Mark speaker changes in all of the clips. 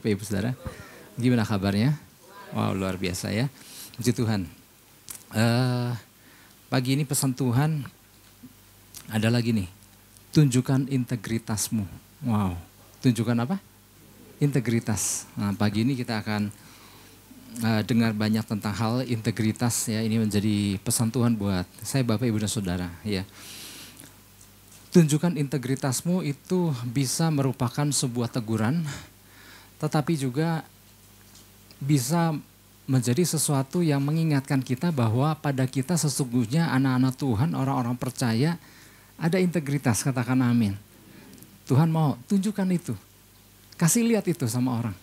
Speaker 1: Bapak Ibu Saudara. Gimana kabarnya? Wow, luar biasa ya. Puji Tuhan. Pagi ini pesan Tuhan ada lagi nih. Tunjukkan integritasmu. Wow, tunjukkan apa? Integritas. Nah, pagi ini kita akan dengar banyak tentang hal integritas ya. Ini menjadi pesan Tuhan buat saya, Bapak, Ibu, dan Saudara ya. Tunjukkan integritasmu itu bisa merupakan sebuah teguran, tetapi juga bisa menjadi sesuatu yang mengingatkan kita bahwa pada kita sesungguhnya anak-anak Tuhan, orang-orang percaya, ada integritas, katakan amin. Tuhan mau tunjukkan itu, kasih lihat itu sama orang.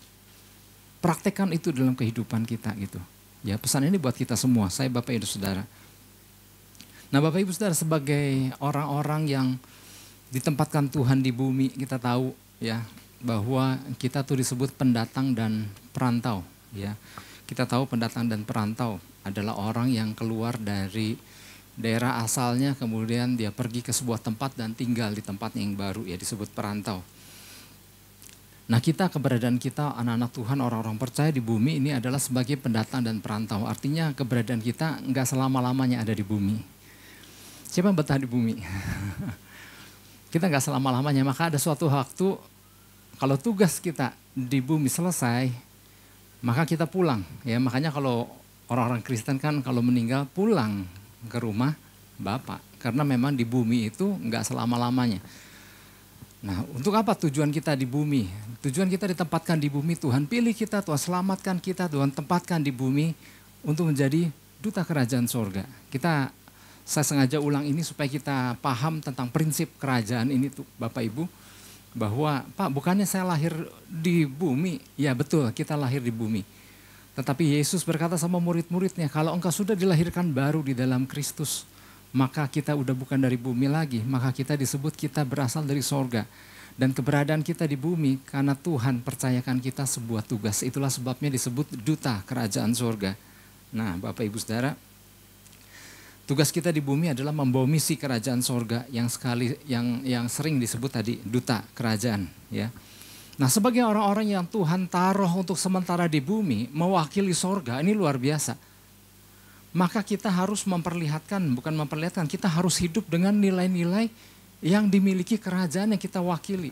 Speaker 1: Praktekkan itu dalam kehidupan kita gitu. Ya, pesan ini buat kita semua, saya, Bapak, Ibu, Saudara. Nah, Bapak, Ibu, Saudara, sebagai orang-orang yang ditempatkan Tuhan di bumi, kita tahu ya bahwa kita tuh disebut pendatang dan perantau ya. Kita tahu pendatang dan perantau adalah orang yang keluar dari daerah asalnya, kemudian dia pergi ke sebuah tempat dan tinggal di tempat yang baru ya, disebut perantau. Nah, kita, keberadaan kita anak-anak Tuhan, orang-orang percaya di bumi ini adalah sebagai pendatang dan perantau. Artinya keberadaan kita enggak selama-lamanya ada di bumi. Siapa yang betah di bumi? Kita nggak selama-lamanya, maka ada suatu waktu kalau tugas kita di bumi selesai, maka kita pulang. Ya, makanya kalau orang-orang Kristen kan kalau meninggal pulang ke rumah Bapa, karena memang di bumi itu nggak selama-lamanya. Nah, untuk apa tujuan kita di bumi? Tujuan kita ditempatkan di bumi, Tuhan pilih kita, Tuhan selamatkan kita, Tuhan tempatkan di bumi untuk menjadi duta kerajaan sorga. Saya sengaja ulang ini supaya kita paham tentang prinsip kerajaan ini tuh Bapak Ibu. Bahwa Pak, bukannya saya lahir di bumi. Ya betul, kita lahir di bumi. Tetapi Yesus berkata sama murid-muridnya, kalau engkau sudah dilahirkan baru di dalam Kristus, maka kita udah bukan dari bumi lagi. Maka kita disebut kita berasal dari sorga. Dan keberadaan kita di bumi karena Tuhan percayakan kita sebuah tugas. Itulah sebabnya disebut duta kerajaan sorga. Nah, Bapak, Ibu, Saudara, tugas kita di bumi adalah membawa misi kerajaan sorga yang sering disebut tadi duta kerajaan ya. Nah, sebagai orang-orang yang Tuhan taruh untuk sementara di bumi mewakili sorga, ini luar biasa. Maka kita harus kita harus hidup dengan nilai-nilai yang dimiliki kerajaan yang kita wakili.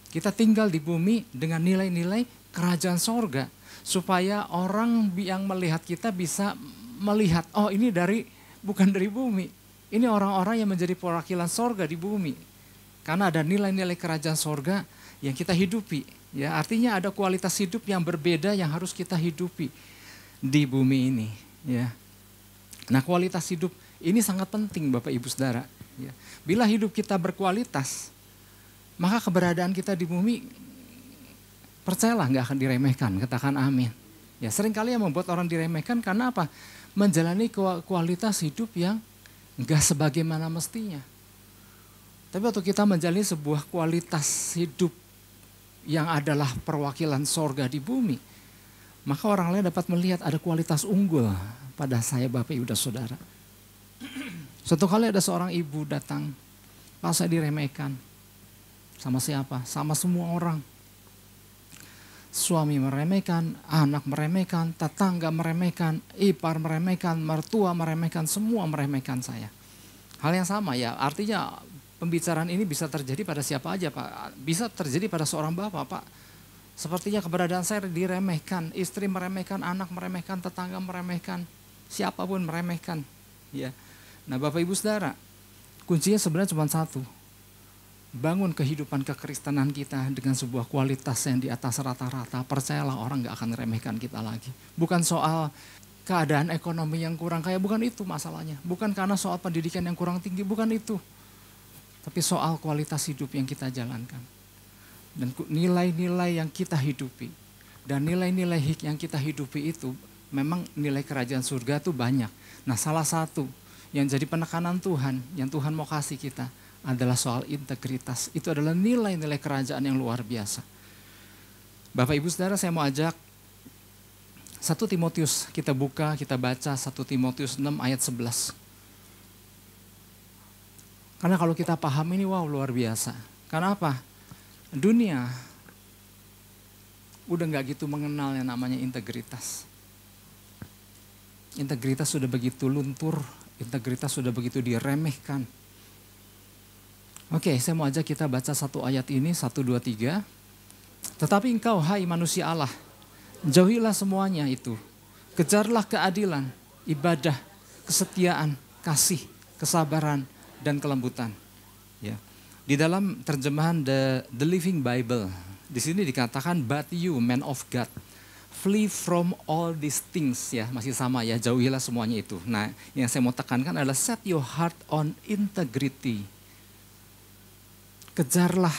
Speaker 1: Kita tinggal di bumi dengan nilai-nilai kerajaan sorga supaya orang yang melihat kita bisa melihat, oh ini bukan dari bumi. Ini orang-orang yang menjadi perwakilan sorga di bumi. Karena ada nilai-nilai kerajaan sorga yang kita hidupi. Ya, artinya ada kualitas hidup yang berbeda yang harus kita hidupi di bumi ini. Ya. Nah, kualitas hidup ini sangat penting Bapak, Ibu, Saudara. Ya. Bila hidup kita berkualitas, maka keberadaan kita di bumi, percayalah nggak akan diremehkan. Katakan amin. Ya, seringkali yang membuat orang diremehkan karena apa? Menjalani kualitas hidup yang enggak sebagaimana mestinya. Tapi waktu kita menjalani sebuah kualitas hidup yang adalah perwakilan sorga di bumi, maka orang lain dapat melihat ada kualitas unggul pada saya, Bapak, Ibu, dan Saudara. Suatu kali ada seorang ibu datang, Pak, saya diremehkan. Sama siapa? Sama semua orang. Suami meremehkan, anak meremehkan, tetangga meremehkan, ipar meremehkan, mertua meremehkan, semua meremehkan saya. Hal yang sama ya, artinya pembicaraan ini bisa terjadi pada siapa aja Pak. Bisa terjadi pada seorang bapak Pak. Sepertinya keberadaan saya diremehkan, istri meremehkan, anak meremehkan, tetangga meremehkan, siapapun meremehkan. Ya. Nah, Bapak, Ibu, Saudara, kuncinya sebenarnya cuma satu. Bangun kehidupan kekristenan kita dengan sebuah kualitas yang di atas rata-rata. Percayalah orang gak akan remehkan kita lagi. Bukan soal keadaan ekonomi yang kurang kaya, bukan itu masalahnya. Bukan karena soal pendidikan yang kurang tinggi, bukan itu. Tapi soal kualitas hidup yang kita jalankan. Dan nilai-nilai yang kita hidupi. Dan nilai-nilai yang kita hidupi itu memang nilai kerajaan surga itu banyak. Nah, salah satu yang jadi penekanan Tuhan, yang Tuhan mau kasih kita, adalah soal integritas. Itu adalah nilai-nilai kerajaan yang luar biasa. Bapak, Ibu, Saudara, saya mau ajak 1 Timotius, kita buka, kita baca 1 Timotius 6 ayat 11. Karena kalau kita paham ini, wow, luar biasa. Karena apa? Dunia udah nggak gitu mengenal yang namanya integritas. Integritas sudah begitu luntur, integritas sudah begitu diremehkan. Oke, saya mau ajak kita baca satu ayat ini, 1, 2, 3. Tetapi engkau, hai manusia Allah, jauhilah semuanya itu. Kejarlah keadilan, ibadah, kesetiaan, kasih, kesabaran, dan kelembutan. Ya. Di dalam terjemahan The Living Bible, di sini dikatakan, but you, man of God, flee from all these things. Ya, masih sama ya, jauhilah semuanya itu. Nah, yang saya mau tekankan adalah set your heart on integrity. Kejarlah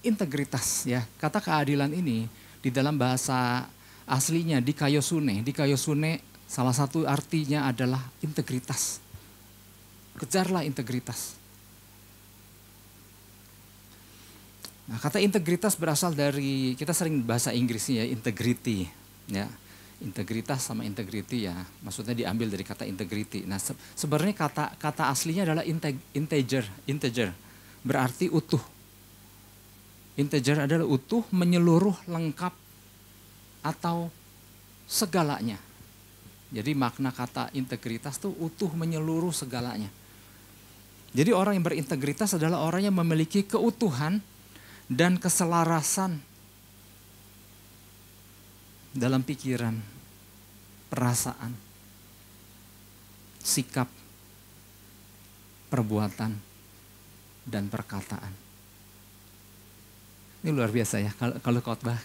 Speaker 1: integritas ya. Kata keadilan ini di dalam bahasa aslinya dikaiosune. Dikaiosune salah satu artinya adalah integritas. Kejarlah integritas. Nah, kata integritas berasal dari, kita sering bahasa Inggrisnya ya, integrity ya. Integritas sama integrity ya, maksudnya diambil dari kata integrity. Nah, sebenarnya kata aslinya adalah integer, berarti utuh. Integer adalah utuh, menyeluruh, lengkap, atau segalanya. Jadi makna kata integritas itu utuh, menyeluruh, segalanya. Jadi orang yang berintegritas adalah orang yang memiliki keutuhan dan keselarasan dalam pikiran, perasaan, sikap, perbuatan, dan perkataan. Ini luar biasa ya, kalau khotbah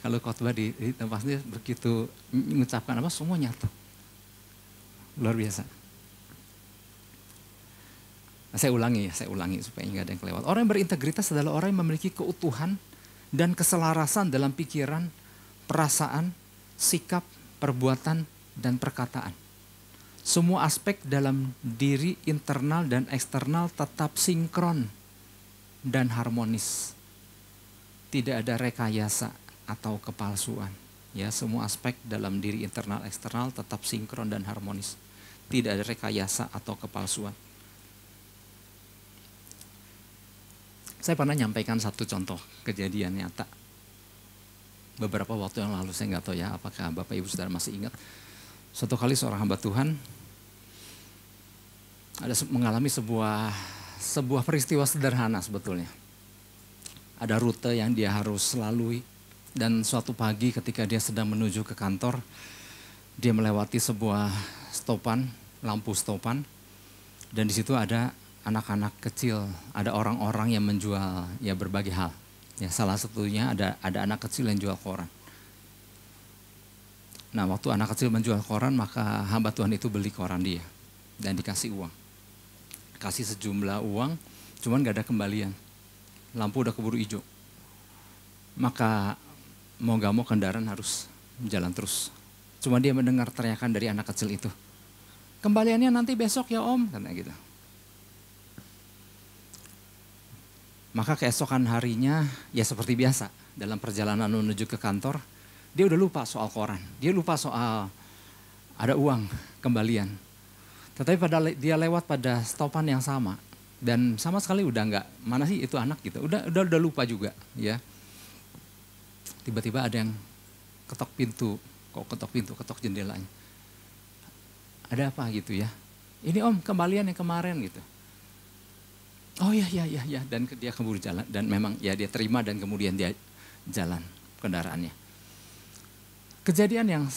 Speaker 1: di tempat ini begitu mengucapkan apa, semua nyatu. Luar biasa. Nah, saya ulangi supaya nggak ada yang kelewat. Orang yang berintegritas adalah orang yang memiliki keutuhan dan keselarasan dalam pikiran, perasaan, sikap, perbuatan, dan perkataan. Semua aspek dalam diri internal dan eksternal tetap sinkron dan harmonis. Tidak ada rekayasa atau kepalsuan. Ya, semua aspek dalam diri internal eksternal tetap sinkron dan harmonis. Tidak ada rekayasa atau kepalsuan. Saya pernah nyampaikan satu contoh kejadian nyata. Beberapa waktu yang lalu, saya nggak tahu ya apakah Bapak Ibu Saudara masih ingat. Suatu kali seorang hamba Tuhan ada mengalami sebuah peristiwa sederhana sebetulnya. Ada rute yang dia harus lalui dan suatu pagi ketika dia sedang menuju ke kantor, dia melewati sebuah stopan, lampu stopan, dan di situ ada anak-anak kecil, ada orang-orang yang menjual ya berbagai hal. Ya, salah satunya ada anak kecil yang jual koran. Nah, waktu anak kecil menjual koran, maka hamba Tuhan itu beli koran dia dan dikasih uang. Kasih sejumlah uang, cuman gak ada kembalian. Lampu udah keburu hijau. Maka mau gak mau kendaraan harus jalan terus. Cuma dia mendengar teriakan dari anak kecil itu. Kembaliannya nanti besok ya om, katanya gitu. Maka keesokan harinya ya seperti biasa. Dalam perjalanan menuju ke kantor, dia udah lupa soal koran. Dia lupa soal ada uang kembalian. Tetapi dia lewat pada stopan yang sama. Dan sama sekali udah enggak, mana sih itu anak gitu. Udah lupa juga ya. Tiba-tiba ada yang ketok pintu, ketok jendelanya. Ada apa gitu ya. Ini om kembalian yang kemarin gitu. Oh ya, dan dia keburu jalan. Dan memang ya dia terima dan kemudian dia jalan kendaraannya. Kejadian yang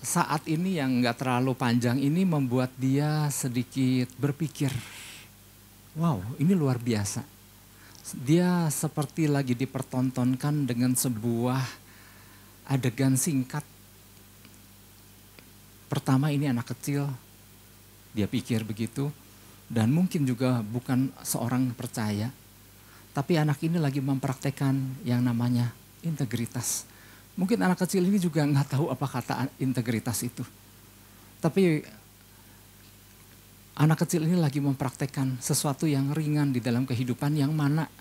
Speaker 1: saat ini yang enggak terlalu panjang ini membuat dia sedikit berpikir. Wow, ini luar biasa. Dia seperti lagi dipertontonkan dengan sebuah adegan singkat. Pertama ini anak kecil, dia pikir begitu. Dan mungkin juga bukan seorang percaya. Tapi anak ini lagi mempraktekkan yang namanya integritas. Mungkin anak kecil ini juga nggak tahu apa kata integritas itu. Tapi anak kecil ini lagi mempraktekkan sesuatu yang ringan di dalam kehidupan yang mana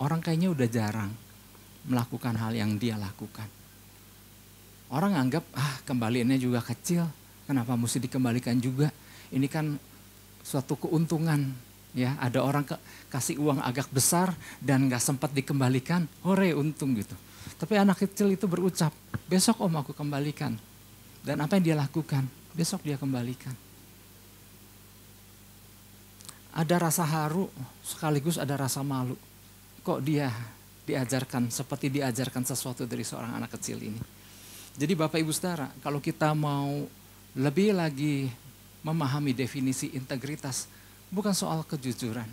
Speaker 1: orang kayaknya udah jarang melakukan hal yang dia lakukan. Orang anggap kembaliannya juga kecil, kenapa mesti dikembalikan juga? Ini kan suatu keuntungan ya, ada orang kasih uang agak besar dan gak sempat dikembalikan, hore untung gitu. Tapi anak kecil itu berucap, besok om aku kembalikan. Dan apa yang dia lakukan? Besok dia kembalikan. Ada rasa haru sekaligus ada rasa malu. Kok dia diajarkan seperti diajarkan sesuatu dari seorang anak kecil ini. Jadi Bapak Ibu Saudara, kalau kita mau lebih lagi memahami definisi integritas, bukan soal kejujuran.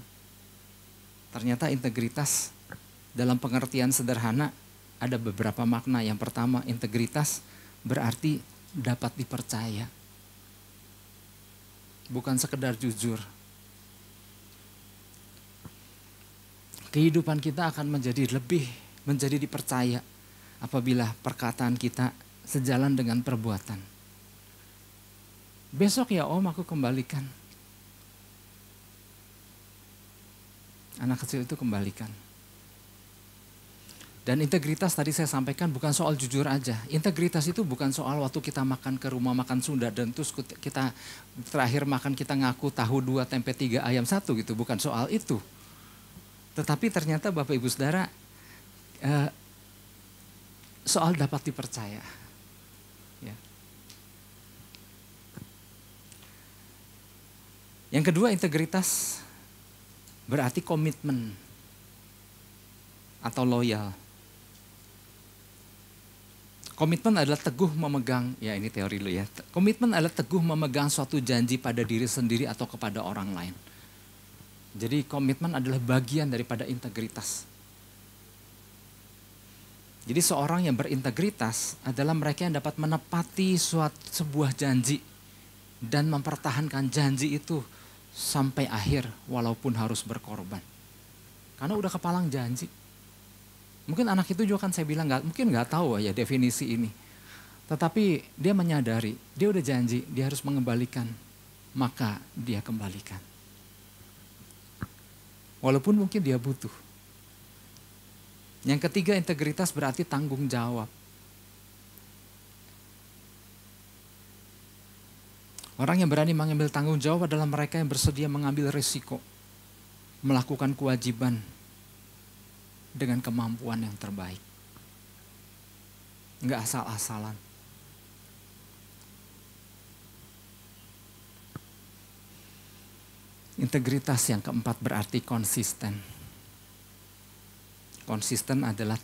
Speaker 1: Ternyata integritas dalam pengertian sederhana ada beberapa makna. Yang pertama, integritas berarti dapat dipercaya. Bukan sekedar jujur. Kehidupan kita akan menjadi dipercaya apabila perkataan kita sejalan dengan perbuatan. Besok ya om aku kembalikan. Anak kecil itu kembalikan. Dan integritas tadi saya sampaikan bukan soal jujur aja. Integritas itu bukan soal waktu kita makan ke rumah makan Sunda dan terus kita terakhir makan kita ngaku tahu 2 tempe 3 ayam 1 gitu. Bukan soal itu. Tetapi ternyata Bapak Ibu Saudara soal dapat dipercaya. Ya. Yang kedua, integritas berarti komitmen atau loyal. Komitmen adalah teguh memegang, ya ini teori lu ya. Komitmen adalah teguh memegang suatu janji pada diri sendiri atau kepada orang lain. Jadi komitmen adalah bagian daripada integritas. Jadi seorang yang berintegritas adalah mereka yang dapat menepati sebuah janji dan mempertahankan janji itu sampai akhir walaupun harus berkorban. Karena udah kepalang janji. Mungkin anak itu juga kan saya bilang mungkin nggak tahu ya definisi ini. Tetapi dia menyadari, dia udah janji, dia harus mengembalikan, maka dia kembalikan. Walaupun mungkin dia butuh. Yang ketiga, integritas berarti tanggung jawab. Orang yang berani mengambil tanggung jawab adalah mereka yang bersedia mengambil risiko, melakukan kewajiban dengan kemampuan yang terbaik. Enggak asal-asalan. Integritas yang keempat berarti konsisten. Konsisten adalah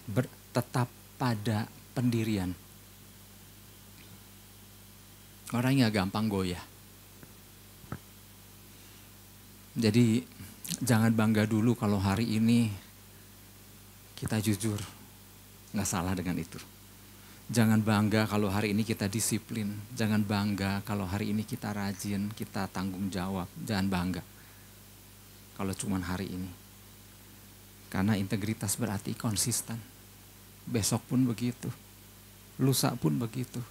Speaker 1: tetap pada pendirian. Orang yang gampang goyah. Jadi jangan bangga dulu kalau hari ini kita jujur. Nggak salah dengan itu. Jangan bangga kalau hari ini kita disiplin. Jangan bangga kalau hari ini kita rajin, kita tanggung jawab. Jangan bangga kalau cuma hari ini. Karena integritas berarti konsisten. Besok pun begitu. Lusa pun begitu.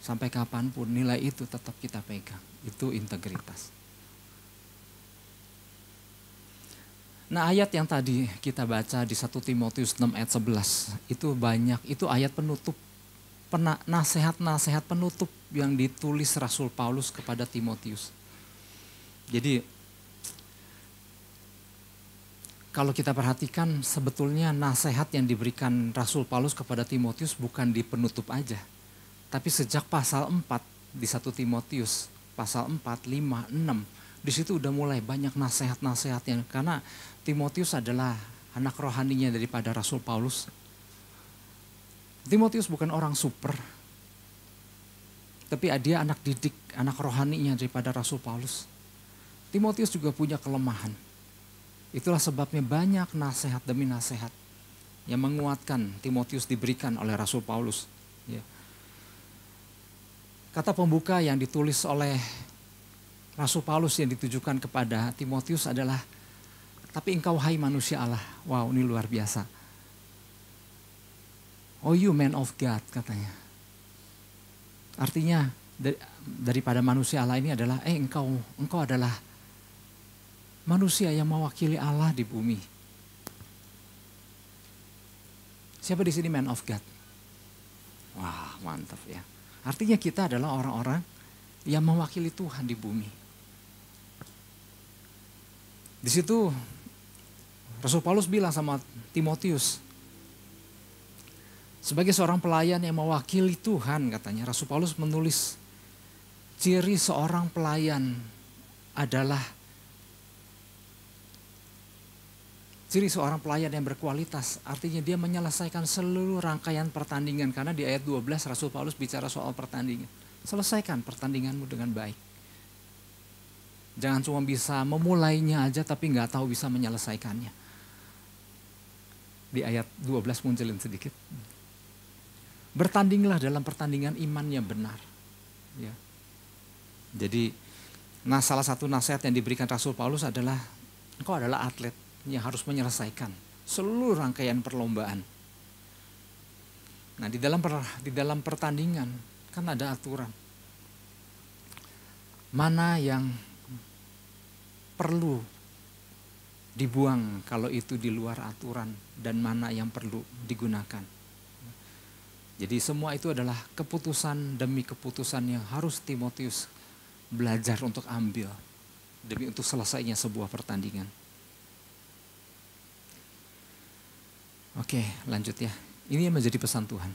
Speaker 1: Sampai kapanpun nilai itu tetap kita pegang. Itu integritas. Nah ayat yang tadi kita baca di 1 Timotius 6 ayat 11. Itu banyak, itu ayat penutup. Nasihat-nasihat penutup yang ditulis Rasul Paulus kepada Timotius. Jadi kalau kita perhatikan sebetulnya nasihat yang diberikan Rasul Paulus kepada Timotius bukan di penutup aja. Tapi sejak pasal 4 di 1 Timotius, pasal 4, 5, 6, di situ udah mulai banyak nasihat-nasihatnya. Karena Timotius adalah anak rohaninya daripada Rasul Paulus. Timotius bukan orang super, tapi dia anak didik, anak rohaninya daripada Rasul Paulus. Timotius juga punya kelemahan. Itulah sebabnya banyak nasihat demi nasihat yang menguatkan Timotius diberikan oleh Rasul Paulus. Ya. Kata pembuka yang ditulis oleh Rasul Paulus yang ditujukan kepada Timotius adalah, tapi engkau hai manusia Allah. Wow, ini luar biasa. Oh you man of God katanya. Artinya daripada manusia Allah ini adalah, engkau adalah manusia yang mewakili Allah di bumi. Siapa di sini man of God? Wah, mantap ya. Artinya kita adalah orang-orang yang mewakili Tuhan di bumi. Di situ Rasul Paulus bilang sama Timotius, Sebagai seorang pelayan yang mewakili Tuhan katanya, Rasul Paulus menulis ciri seorang pelayan adalah ciri seorang pelayan yang berkualitas, artinya dia menyelesaikan seluruh rangkaian pertandingan. Karena di ayat 12 Rasul Paulus bicara soal pertandingan. Selesaikan pertandinganmu dengan baik. Jangan cuma bisa memulainya aja tapi nggak tahu bisa menyelesaikannya. Di ayat 12 munculin sedikit. Bertandinglah dalam pertandingan iman yang benar. Ya. Jadi, salah satu nasihat yang diberikan Rasul Paulus adalah engkau adalah atlet yang harus menyelesaikan seluruh rangkaian perlombaan. Nah, di dalam pertandingan kan ada aturan. Mana yang perlu dibuang kalau itu di luar aturan dan mana yang perlu digunakan. Jadi semua itu adalah keputusan demi keputusan yang harus Timotius belajar untuk ambil demi untuk selesainya sebuah pertandingan. Oke, lanjut ya. Ini yang menjadi pesan Tuhan.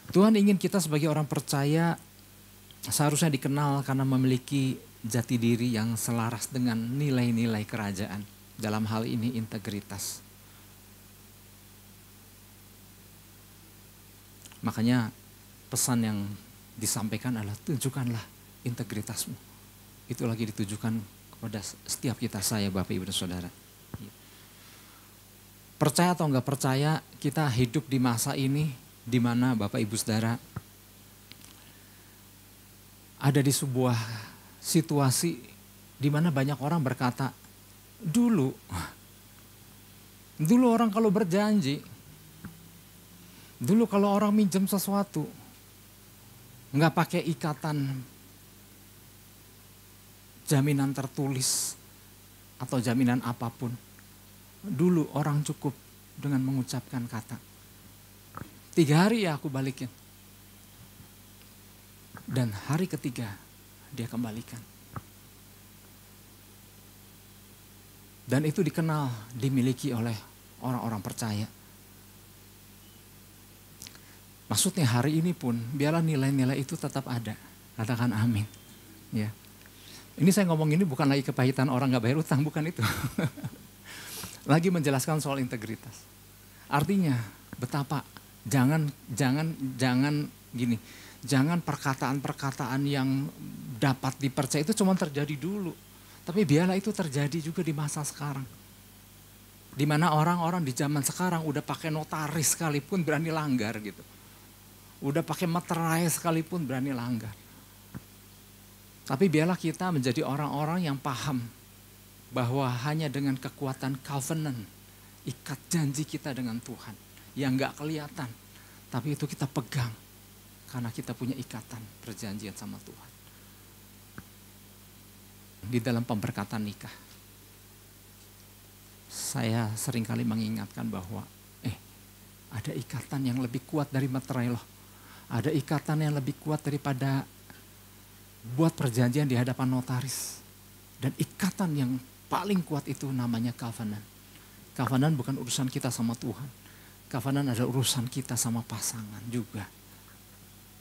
Speaker 1: Tuhan ingin kita sebagai orang percaya seharusnya dikenal karena memiliki jati diri yang selaras dengan nilai-nilai kerajaan. Dalam hal ini integritas. Makanya pesan yang disampaikan adalah tunjukkanlah integritasmu. Itu lagi ditujukan kepada setiap kita, saya, Bapak, Ibu, dan Saudara. Percaya atau enggak percaya, kita hidup di masa ini di mana Bapak Ibu Saudara ada di sebuah situasi di mana banyak orang berkata, dulu orang kalau berjanji, dulu kalau orang minjem sesuatu, enggak pakai ikatan jaminan tertulis atau jaminan apapun. Dulu orang cukup dengan mengucapkan kata, 3 hari ya aku balikin. Dan hari ketiga dia kembalikan. Dan itu dikenal, dimiliki oleh orang-orang percaya. Maksudnya hari ini pun biarlah nilai-nilai itu tetap ada. Katakan amin. Ya. Ini saya ngomong ini bukan lagi kepahitan orang gak bayar utang, bukan itu. Lagi menjelaskan soal integritas. Artinya betapa jangan gini, jangan perkataan-perkataan yang dapat dipercaya itu cuma terjadi dulu. Tapi biarlah itu terjadi juga di masa sekarang. Di mana orang-orang di zaman sekarang udah pakai notaris sekalipun berani langgar gitu. Udah pakai materai sekalipun berani langgar. Tapi biarlah kita menjadi orang-orang yang paham bahwa hanya dengan kekuatan covenant, ikat janji kita dengan Tuhan, yang gak kelihatan, tapi itu kita pegang, karena kita punya ikatan perjanjian sama Tuhan. Di dalam pemberkatan nikah, saya seringkali mengingatkan bahwa, ada ikatan yang lebih kuat dari materai loh. Ada ikatan yang lebih kuat daripada buat perjanjian di hadapan notaris. Dan ikatan yang paling kuat itu namanya covenant. Covenant bukan urusan kita sama Tuhan. Covenant adalah urusan kita sama pasangan juga.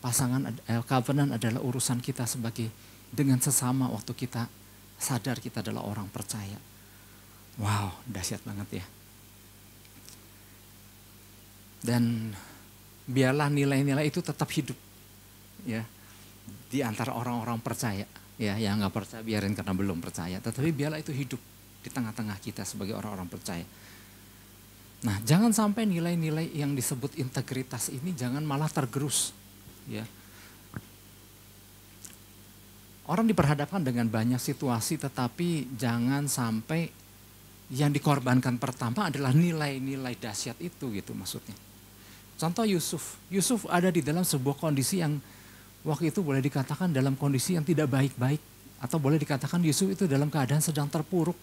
Speaker 1: Covenant adalah urusan kita sebagai dengan sesama waktu kita sadar kita adalah orang percaya. Wow, dahsyat banget ya. Dan biarlah nilai-nilai itu tetap hidup ya di antara orang-orang percaya. Ya, yang nggak percaya biarin karena belum percaya. Tetapi biarlah itu hidup di tengah-tengah kita sebagai orang-orang percaya. Nah, jangan sampai nilai-nilai yang disebut integritas ini jangan malah tergerus. Ya. Orang diperhadapkan dengan banyak situasi, tetapi jangan sampai yang dikorbankan pertama adalah nilai-nilai dahsyat itu gitu maksudnya. Contoh Yusuf. Yusuf ada di dalam sebuah kondisi yang waktu itu boleh dikatakan dalam kondisi yang tidak baik-baik. Atau boleh dikatakan Yusuf itu dalam keadaan sedang terpuruk.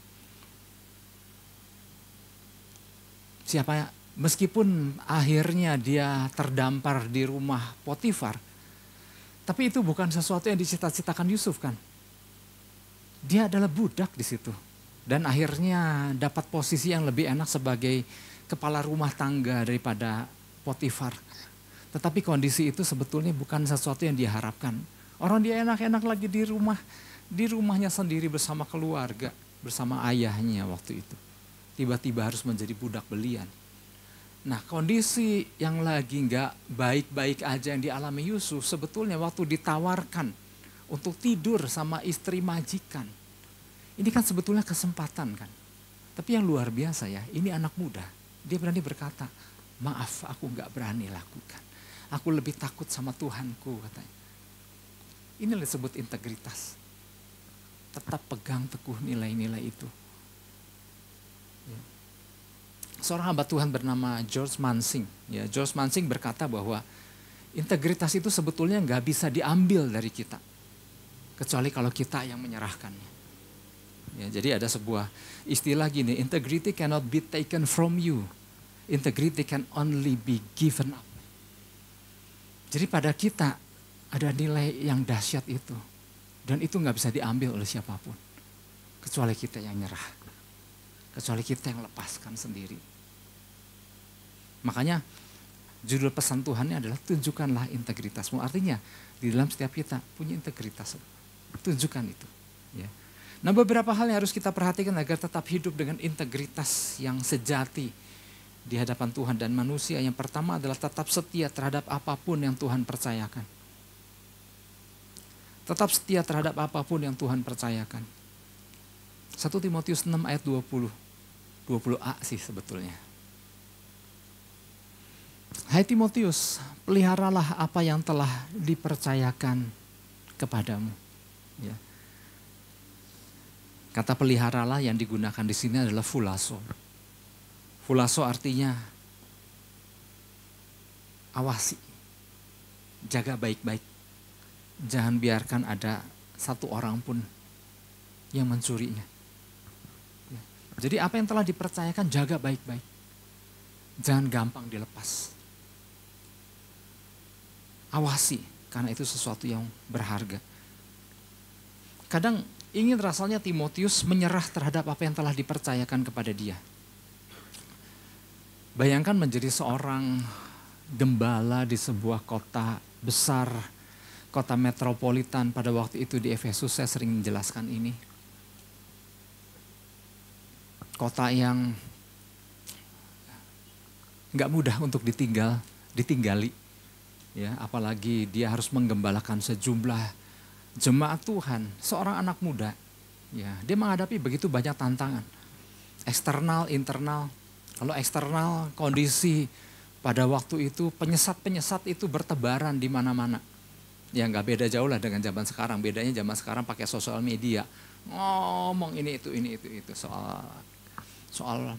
Speaker 1: Meskipun akhirnya dia terdampar di rumah Potifar. Tapi itu bukan sesuatu yang dicita-citakan Yusuf kan. Dia adalah budak di situ. Dan akhirnya dapat posisi yang lebih enak sebagai kepala rumah tangga daripada Potifar. Tetapi kondisi itu sebetulnya bukan sesuatu yang dia harapkan. Orang dia enak-enak lagi di rumahnya sendiri bersama keluarga, bersama ayahnya waktu itu. Tiba-tiba harus menjadi budak belian. Nah, kondisi yang lagi nggak baik-baik aja yang dialami Yusuf sebetulnya waktu ditawarkan untuk tidur sama istri majikan. Ini kan sebetulnya kesempatan kan. Tapi yang luar biasa ya, ini anak muda. Dia berani berkata, maaf aku nggak berani lakukan. Aku lebih takut sama Tuhanku katanya. Ini yang disebut integritas. Tetap pegang teguh nilai-nilai itu. Ya. Seorang hamba Tuhan bernama George Mansing. Ya, George Mansing berkata bahwa integritas itu sebetulnya nggak bisa diambil dari kita. Kecuali kalau kita yang menyerahkannya. Ya, jadi ada sebuah istilah gini, integrity cannot be taken from you. Integrity can only be given up. Jadi pada kita ada nilai yang dahsyat itu. Dan itu nggak bisa diambil oleh siapapun. Kecuali kita yang nyerah. Kecuali kita yang lepaskan sendiri. Makanya judul pesan Tuhannya adalah tunjukkanlah integritasmu. Artinya di dalam setiap kita punya integritas. Tunjukkan itu. Ya. Nah, beberapa hal yang harus kita perhatikan agar tetap hidup dengan integritas yang sejati di hadapan Tuhan dan manusia. Yang pertama adalah tetap setia terhadap apapun yang Tuhan percayakan. Tetap setia terhadap apapun yang Tuhan percayakan. 1 Timotius 6 ayat 20. 20a sih sebetulnya. Hai Timotius, peliharalah apa yang telah dipercayakan kepadamu. Ya. Kata peliharalah yang digunakan di sini adalah fulaso. Fulaso artinya awasi, jaga baik-baik. Jangan biarkan ada satu orang pun yang mencurinya. Ya. Jadi apa yang telah dipercayakan jaga baik-baik. Jangan gampang dilepas. Awasi, karena itu sesuatu yang berharga. Kadang ingin rasanya Timotius menyerah terhadap apa yang telah dipercayakan kepada dia. Bayangkan menjadi seorang gembala di sebuah kota besar, kota metropolitan pada waktu itu di Efesus, saya sering menjelaskan ini. Kota yang gak mudah untuk ditinggali. Ya, apalagi dia harus menggembalakan sejumlah jemaat Tuhan, seorang anak muda. Ya, dia menghadapi begitu banyak tantangan. Eksternal, internal. Kalau eksternal, kondisi pada waktu itu penyesat-penyesat itu bertebaran di mana-mana. Ya nggak beda jauh lah dengan zaman sekarang. Bedanya zaman sekarang pakai sosial media. Ngomong ini itu soal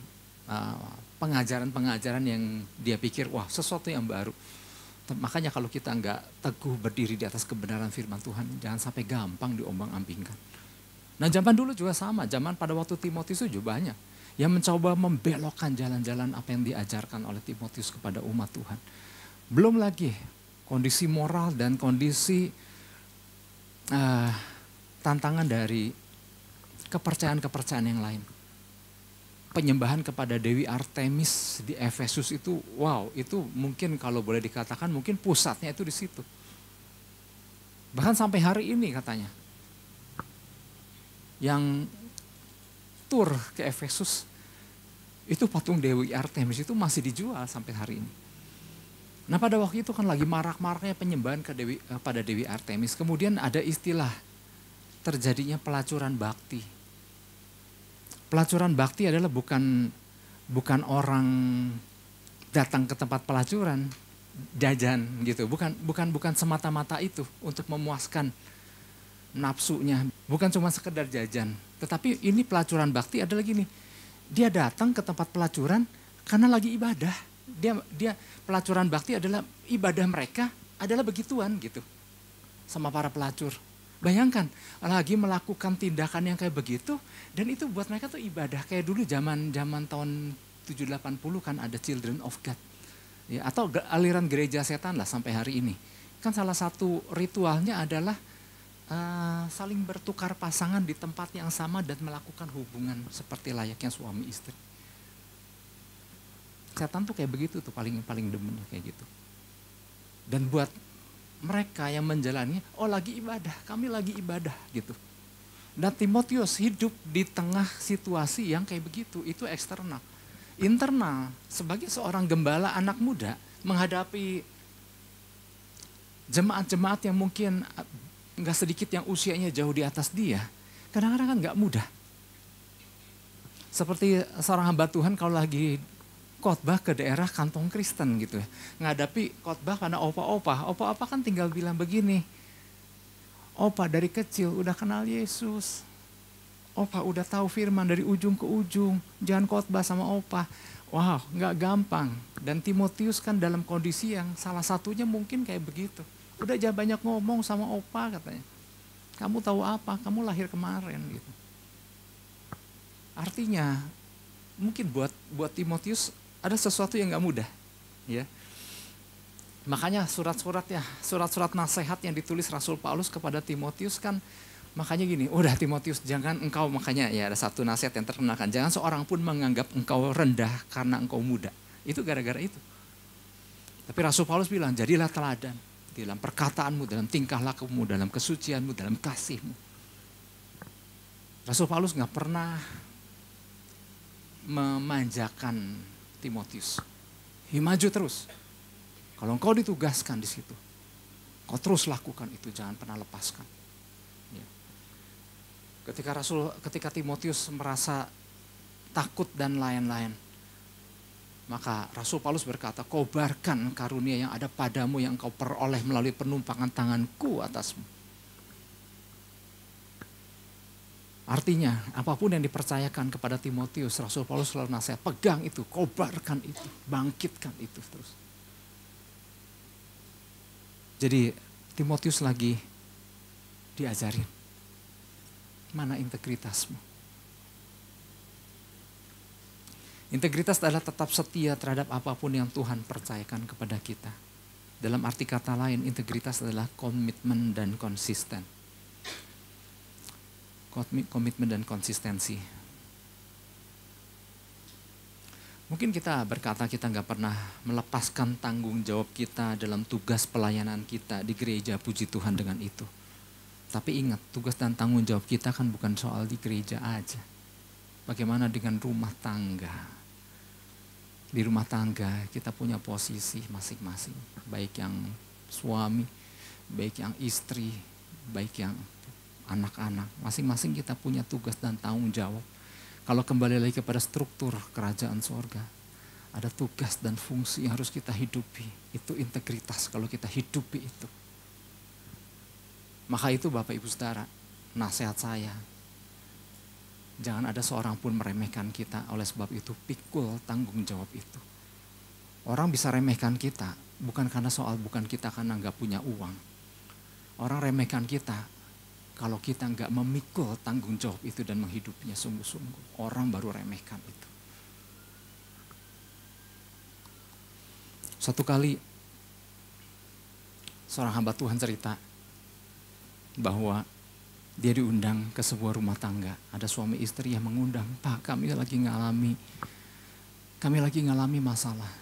Speaker 1: pengajaran-pengajaran yang dia pikir wah sesuatu yang baru. Makanya kalau kita nggak teguh berdiri di atas kebenaran firman Tuhan, jangan sampai gampang diombang-ambingkan. Nah zaman dulu juga sama, zaman pada waktu Timotius itu juga banyak yang mencoba membelokkan jalan-jalan apa yang diajarkan oleh Timotius kepada umat Tuhan. Belum lagi kondisi moral dan kondisi tantangan dari kepercayaan-kepercayaan yang lain. Penyembahan kepada Dewi Artemis di Efesus itu, wow, itu mungkin kalau boleh dikatakan mungkin pusatnya itu di situ. Bahkan sampai hari ini katanya, yang tur ke Efesus, itu patung Dewi Artemis itu masih dijual sampai hari ini. Nah pada waktu itu kan lagi marak-maraknya penyembahan pada Dewi Artemis. Kemudian ada istilah terjadinya pelacuran bakti. Pelacuran bakti adalah bukan orang datang ke tempat pelacuran, jajan gitu. Bukan semata-mata itu untuk memuaskan nafsunya. Bukan cuma sekedar jajan. Tetapi ini pelacuran bakti adalah gini. Dia datang ke tempat pelacuran karena lagi ibadah. Dia pelacuran bakti adalah ibadah mereka adalah begituan gitu. Sama para pelacur. Bayangkan lagi melakukan tindakan yang kayak begitu dan itu buat mereka tuh ibadah. Kayak dulu zaman tahun 780 kan ada Children of God. Ya, atau aliran gereja setan lah sampai hari ini. Kan salah satu ritualnya adalah saling bertukar pasangan di tempat yang sama dan melakukan hubungan seperti layaknya suami istri. Setan tuh kayak begitu tuh, paling demen kayak gitu. Dan buat mereka yang menjalani, oh lagi ibadah, kami lagi ibadah gitu. Dan Timotius hidup di tengah situasi yang kayak begitu, itu eksternal. Internal, sebagai seorang gembala anak muda, menghadapi jemaat-jemaat yang mungkin gak sedikit yang usianya jauh di atas dia, kadang-kadang kan gak mudah. Seperti seorang hamba Tuhan kalau lagi khotbah ke daerah kantong Kristen gitu ya. Ngadapi khotbah karena opa-opa kan tinggal bilang begini, opa dari kecil udah kenal Yesus, opa udah tahu firman dari ujung ke ujung, jangan khotbah sama opa. Wow, gak gampang. Dan Timotius kan dalam kondisi yang salah satunya mungkin kayak begitu. Udah jangan banyak ngomong sama opa katanya. Kamu tahu apa? Kamu lahir kemarin gitu. Artinya mungkin buat Timotius ada sesuatu yang gak mudah. Ya. Makanya surat-surat nasihat yang ditulis Rasul Paulus kepada Timotius kan makanya gini, udah Timotius jangan engkau, makanya ya ada satu nasihat yang terkenal kan, jangan seorang pun menganggap engkau rendah karena engkau muda. Itu gara-gara itu. Tapi Rasul Paulus bilang, jadilah teladan dalam perkataanmu, dalam tingkah lakumu, dalam kesucianmu, dalam kasihmu. Rasul Paulus gak pernah memanjakan Timotius. Maju terus. Kalau engkau ditugaskan di situ, kau terus lakukan itu, jangan pernah lepaskan. Ya. Ketika Timotius merasa takut dan lain-lain, maka Rasul Paulus berkata, kobarkan karunia yang ada padamu yang engkau peroleh melalui penumpangan tanganku atasmu. Artinya, apapun yang dipercayakan kepada Timotius, Rasul Paulus selalu nasihat, pegang itu, kobarkan itu, bangkitkan itu terus. Jadi, Timotius lagi diajarin, mana integritasmu? Integritas adalah tetap setia terhadap apapun yang Tuhan percayakan kepada kita. Dalam arti kata lain, integritas adalah komitmen dan konsisten. Komitmen dan konsistensi. Mungkin kita berkata kita nggak pernah melepaskan tanggung jawab kita dalam tugas pelayanan kita di gereja, puji Tuhan dengan itu. Tapi ingat, tugas dan tanggung jawab kita kan bukan soal di gereja aja. Bagaimana dengan rumah tangga? Di rumah tangga kita punya posisi masing-masing. Baik yang suami, baik yang istri, baik yang anak-anak, masing-masing kita punya tugas dan tanggung jawab. Kalau kembali lagi kepada struktur kerajaan sorga, ada tugas dan fungsi yang harus kita hidupi. Itu integritas kalau kita hidupi itu. Maka itu Bapak Ibu Saudara, nasihat saya, jangan ada seorang pun meremehkan kita, oleh sebab itu pikul tanggung jawab itu. Orang bisa remehkan kita, bukan kita karena nggak punya uang. Orang remehkan kita, kalau kita nggak memikul tanggung jawab itu dan menghidupinya sungguh-sungguh, orang baru remehkan itu. Satu kali, seorang hamba Tuhan cerita bahwa dia diundang ke sebuah rumah tangga. Ada suami istri yang mengundang, Pak, kami lagi ngalami masalah.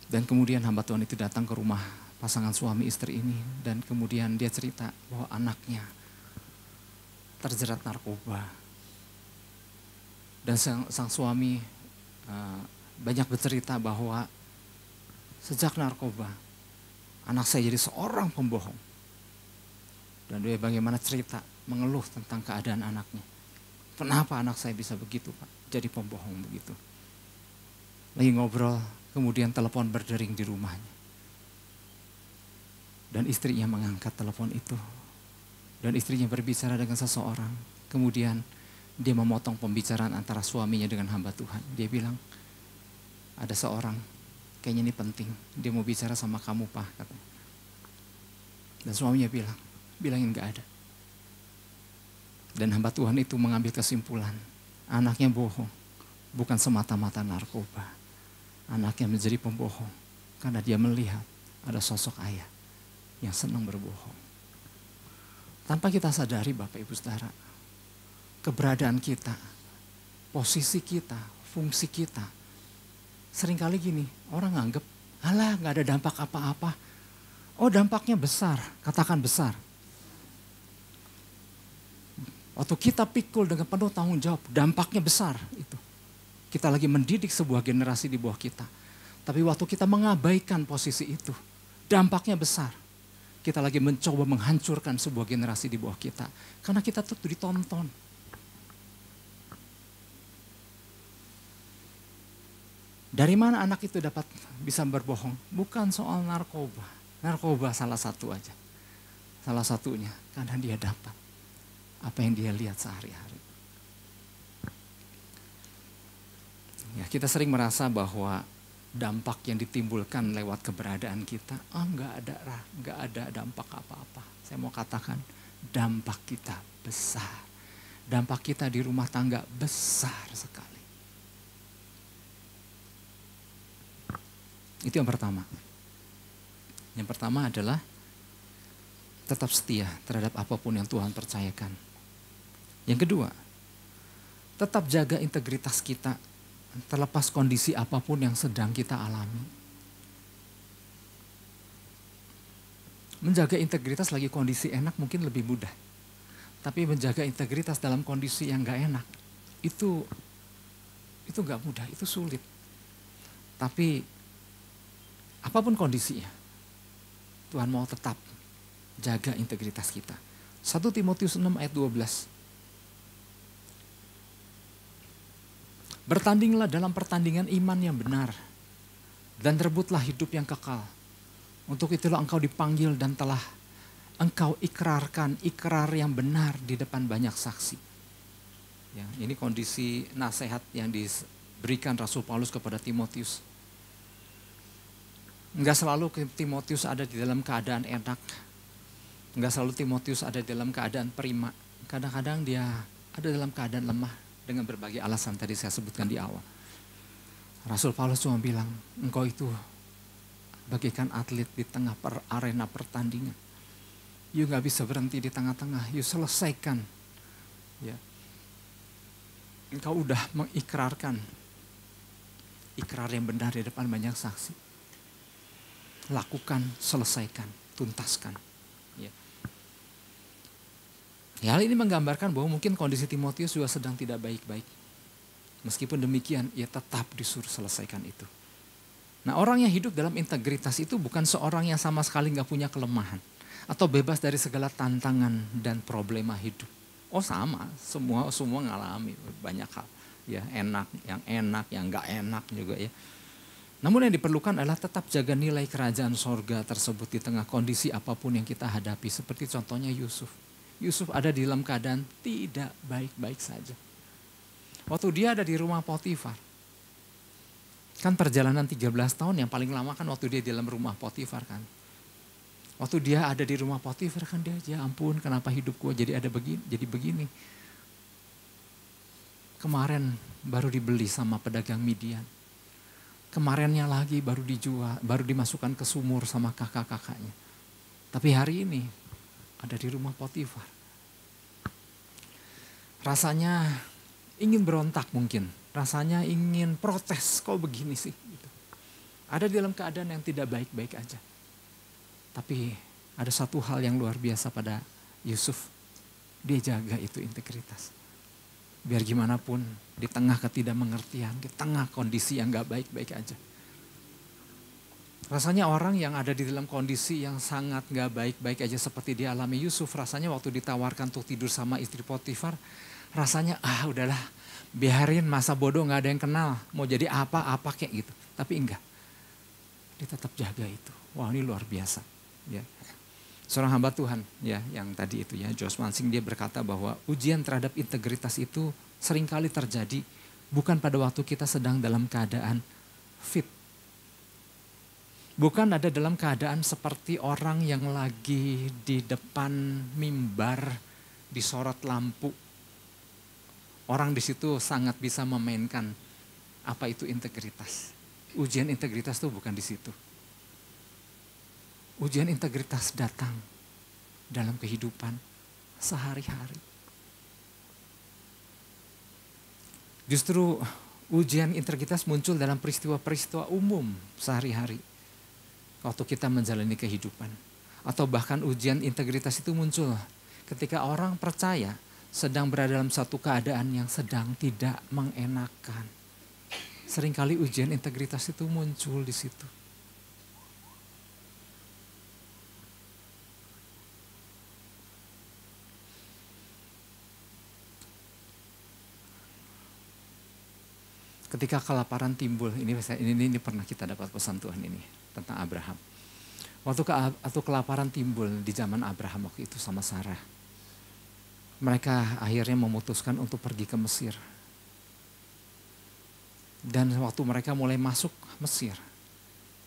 Speaker 1: Dan kemudian hamba Tuhan itu datang ke rumah pasangan suami istri ini, dan kemudian dia cerita bahwa anaknya terjerat narkoba. Dan sang suami banyak bercerita bahwa sejak narkoba anak saya jadi seorang pembohong. Dan dia bagaimana cerita mengeluh tentang keadaan anaknya. Kenapa anak saya bisa begitu, Pak? Jadi pembohong begitu. Lagi ngobrol, kemudian telepon berdering di rumahnya. Dan istrinya mengangkat telepon itu. Dan istrinya berbicara dengan seseorang. Kemudian dia memotong pembicaraan antara suaminya dengan hamba Tuhan. Dia bilang, ada seorang, kayaknya ini penting. Dia mau bicara sama kamu, Pak, katanya. Dan suaminya bilangin gak ada. Dan hamba Tuhan itu mengambil kesimpulan, anaknya bohong. Bukan semata-mata narkoba. Anaknya menjadi pembohong karena dia melihat ada sosok ayah yang senang berbohong. Tanpa kita sadari Bapak Ibu Saudara, keberadaan kita, posisi kita, fungsi kita, Seringkali gini, orang nganggep, alah nggak ada dampak apa-apa. Oh dampaknya besar, katakan besar. Waktu kita pikul dengan penuh tanggung jawab, dampaknya besar itu. Kita lagi mendidik sebuah generasi di bawah kita. Tapi waktu kita mengabaikan posisi itu, dampaknya besar. Kita lagi mencoba menghancurkan sebuah generasi di bawah kita. Karena kita tuh ditonton. Dari mana anak itu dapat bisa berbohong? Bukan soal narkoba. Narkoba salah satu aja. Salah satunya karena dia dapat apa yang dia lihat sehari-hari. Ya, kita sering merasa bahwa dampak yang ditimbulkan lewat keberadaan kita, nggak ada dampak apa-apa. Saya mau katakan dampak kita besar. Dampak kita di rumah tangga besar sekali. Itu yang pertama. Yang pertama adalah tetap setia terhadap apapun yang Tuhan percayakan. Yang kedua, tetap jaga integritas kita terlepas kondisi apapun yang sedang kita alami. Menjaga integritas lagi kondisi enak mungkin lebih mudah. Tapi menjaga integritas dalam kondisi yang gak enak, itu gak mudah, itu sulit. Tapi apapun kondisinya, Tuhan mau tetap jaga integritas kita. 1 Timotius 6 ayat 12. Bertandinglah dalam pertandingan iman yang benar dan rebutlah hidup yang kekal. Untuk itulah engkau dipanggil dan telah engkau ikrarkan ikrar yang benar di depan banyak saksi. Ya, ini kondisi nasihat yang diberikan Rasul Paulus kepada Timotius. Enggak selalu Timotius ada di dalam keadaan enak. Enggak selalu Timotius ada di dalam keadaan prima. Kadang-kadang dia ada dalam keadaan lemah. Dengan berbagai alasan tadi saya sebutkan di awal. Rasul Paulus cuma bilang, engkau itu bagaikan atlet di tengah arena pertandingan. You gak bisa berhenti di tengah-tengah, you selesaikan. Ya. Engkau udah mengikrarkan ikrar yang benar di depan banyak saksi. Lakukan, selesaikan, tuntaskan. Ya. Hal ini menggambarkan bahwa mungkin kondisi Timotius juga sedang tidak baik-baik. Meskipun demikian, ia tetap disuruh selesaikan itu. Nah, orang yang hidup dalam integritas itu bukan seorang yang sama sekali gak punya kelemahan. Atau bebas dari segala tantangan dan problema hidup. Oh sama, semua ngalami banyak hal. Ya, yang gak enak juga ya. Namun yang diperlukan adalah tetap jaga nilai kerajaan sorga tersebut di tengah kondisi apapun yang kita hadapi. Seperti contohnya Yusuf. Yusuf ada di dalam keadaan tidak baik-baik saja. Waktu dia ada di rumah Potifar. Kan perjalanan 13 tahun yang paling lama kan waktu dia di dalam rumah Potifar kan. Waktu dia ada di rumah Potifar kan dia, ya ampun kenapa hidup gue jadi begini. Kemarin baru dibeli sama pedagang Midian. Kemarinnya lagi baru dijual, baru dimasukkan ke sumur sama kakak-kakaknya. Tapi hari ini ada di rumah Potifar. Rasanya ingin berontak mungkin. Rasanya ingin protes, kok begini sih? Gitu. Ada di dalam keadaan yang tidak baik-baik aja. Tapi ada satu hal yang luar biasa pada Yusuf. Dia jaga itu integritas. Biar gimana pun di tengah ketidakmengertian, di tengah kondisi yang gak baik-baik aja. Rasanya orang yang ada di dalam kondisi yang sangat gak baik-baik aja seperti dialami Yusuf. Rasanya waktu ditawarkan untuk tidur sama istri Potifar. Rasanya udahlah biarin masa bodoh gak ada yang kenal. Mau jadi apa-apa kayak gitu. Tapi enggak. Dia tetap jaga itu. Wah ini luar biasa. Ya. Seorang hamba Tuhan ya yang tadi itu ya. Josh Mansing dia berkata bahwa ujian terhadap integritas itu seringkali terjadi. Bukan pada waktu kita sedang dalam keadaan fit. Bukan ada dalam keadaan seperti orang yang lagi di depan mimbar disorot lampu. Orang di situ sangat bisa memainkan apa itu integritas. Ujian integritas itu bukan di situ. Ujian integritas datang dalam kehidupan sehari-hari. Justru Ujian integritas muncul dalam peristiwa-peristiwa umum sehari-hari. Waktu kita menjalani kehidupan. Atau bahkan ujian integritas itu muncul ketika orang percaya sedang berada dalam satu keadaan yang sedang tidak mengenakan. Seringkali ujian integritas itu muncul di situ. Ketika kelaparan timbul, ini pernah kita dapat pesan Tuhan ini tentang Abraham. Waktu kelaparan timbul di zaman Abraham waktu itu sama Sarah. Mereka akhirnya memutuskan untuk pergi ke Mesir. Dan waktu mereka mulai masuk Mesir,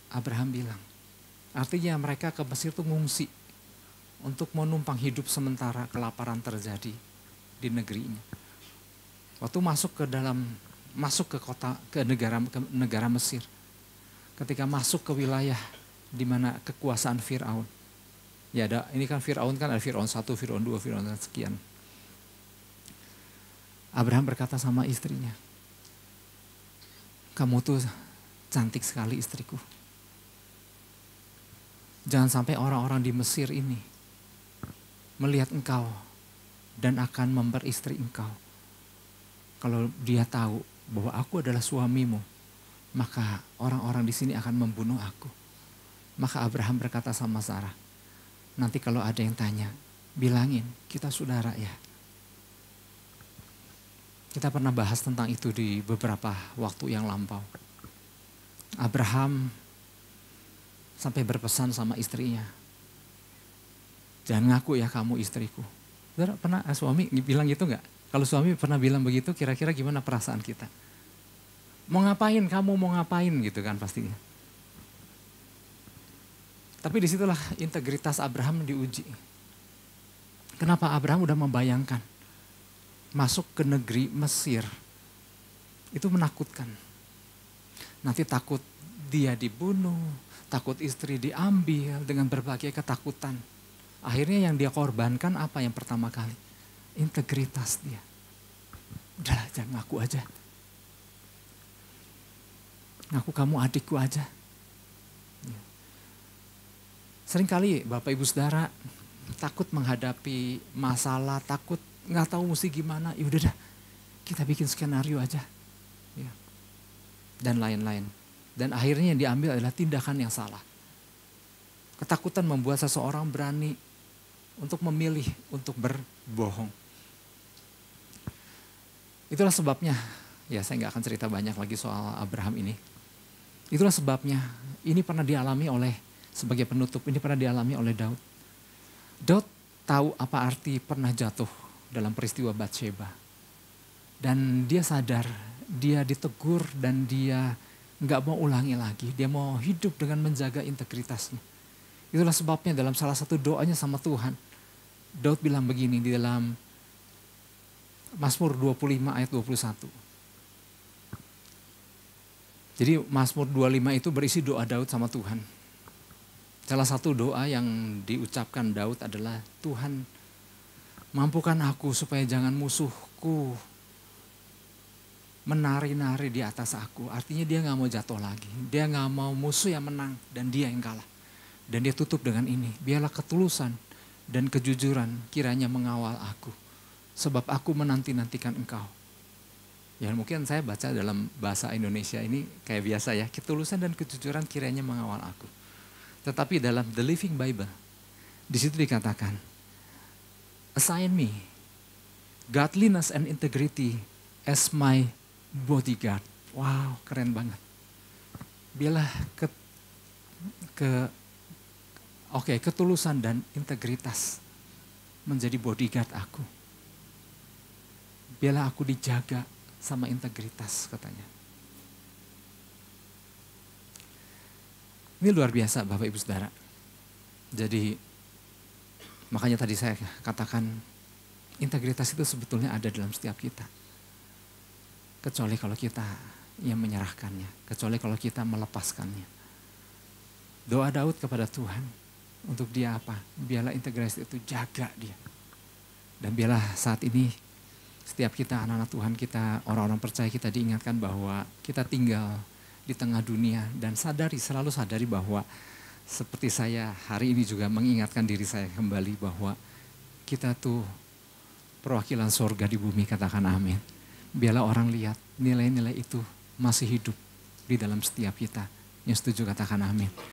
Speaker 1: Abraham bilang, artinya mereka ke Mesir itu ngungsi untuk menumpang hidup sementara kelaparan terjadi di negerinya. Waktu masuk ke kota, ke negara Mesir. Ketika masuk ke wilayah di mana kekuasaan Firaun. Ya ini kan Firaun ada Firaun 1, Firaun 2, Firaun sekian. Abraham berkata sama istrinya, kamu tuh cantik sekali istriku. Jangan sampai orang-orang di Mesir ini melihat engkau dan akan memperistri engkau. Kalau dia tahu bahwa aku adalah suamimu, maka orang-orang di sini akan membunuh aku. Maka Abraham berkata sama Sarah, nanti kalau ada yang tanya, bilangin kita saudara ya. Kita pernah bahas tentang itu di beberapa waktu yang lampau. Abraham sampai berpesan sama istrinya, jangan ngaku ya kamu istriku. Saudara pernah suami bilang gitu enggak? Kalau suami pernah bilang begitu, kira-kira gimana perasaan kita? Mau ngapain kamu, mau ngapain gitu kan pastinya. Tapi disitulah integritas Abraham diuji. Kenapa Abraham udah membayangkan masuk ke negeri Mesir. Itu menakutkan. Nanti takut dia dibunuh, takut istri diambil dengan berbagai ketakutan. Akhirnya yang dia korbankan apa yang pertama kali? Integritas dia. Udahlah jangan ngaku aja. Ngaku kamu adikku aja. Seringkali Bapak Ibu Saudara takut menghadapi masalah, takut nggak tahu mesti gimana. Ya udah dah, kita bikin skenario aja. Ya. Dan lain-lain. Dan akhirnya yang diambil adalah tindakan yang salah. Ketakutan membuat seseorang berani untuk memilih untuk berbohong. Itulah sebabnya, ya saya nggak akan cerita banyak lagi soal Abraham ini. Itulah sebabnya ini pernah dialami oleh, sebagai penutup, ini pernah dialami oleh Daud. Daud tahu apa arti pernah jatuh dalam peristiwa Batsheba. Dan dia sadar, dia ditegur dan dia nggak mau ulangi lagi. Dia mau hidup dengan menjaga integritasnya. Itulah sebabnya dalam salah satu doanya sama Tuhan, Daud bilang begini di dalam Mazmur 25 ayat 21. Jadi Mazmur 25 itu berisi doa Daud sama Tuhan. Salah satu doa yang diucapkan Daud adalah, Tuhan mampukan aku supaya jangan musuhku menari-nari di atas aku. Artinya dia gak mau jatuh lagi. Dia gak mau musuh yang menang dan dia yang kalah. Dan dia tutup dengan ini, biarlah ketulusan dan kejujuran kiranya mengawal aku. Sebab aku menanti-nantikan engkau. Ya mungkin saya baca dalam bahasa Indonesia ini kayak biasa ya, ketulusan dan kejujuran kiranya mengawal aku. Tetapi dalam The Living Bible, di situ dikatakan, assign me godliness and integrity as my bodyguard. Wow, keren banget. Biarlah ketulusan dan integritas menjadi bodyguard aku. Biarlah aku dijaga sama integritas katanya. Ini luar biasa Bapak Ibu Saudara. Jadi makanya tadi saya katakan integritas itu sebetulnya ada dalam setiap kita. Kecuali kalau kita yang menyerahkannya. Kecuali kalau kita melepaskannya. Doa Daud kepada Tuhan untuk dia apa? Biarlah integritas itu jaga dia. Dan biarlah saat ini setiap kita anak-anak Tuhan, kita orang-orang percaya, kita diingatkan bahwa kita tinggal di tengah dunia dan selalu sadari bahwa seperti saya hari ini juga mengingatkan diri saya kembali bahwa kita tuh perwakilan sorga di bumi, katakan amin. Biarlah orang lihat nilai-nilai itu masih hidup di dalam setiap kita. Yang setuju katakan amin.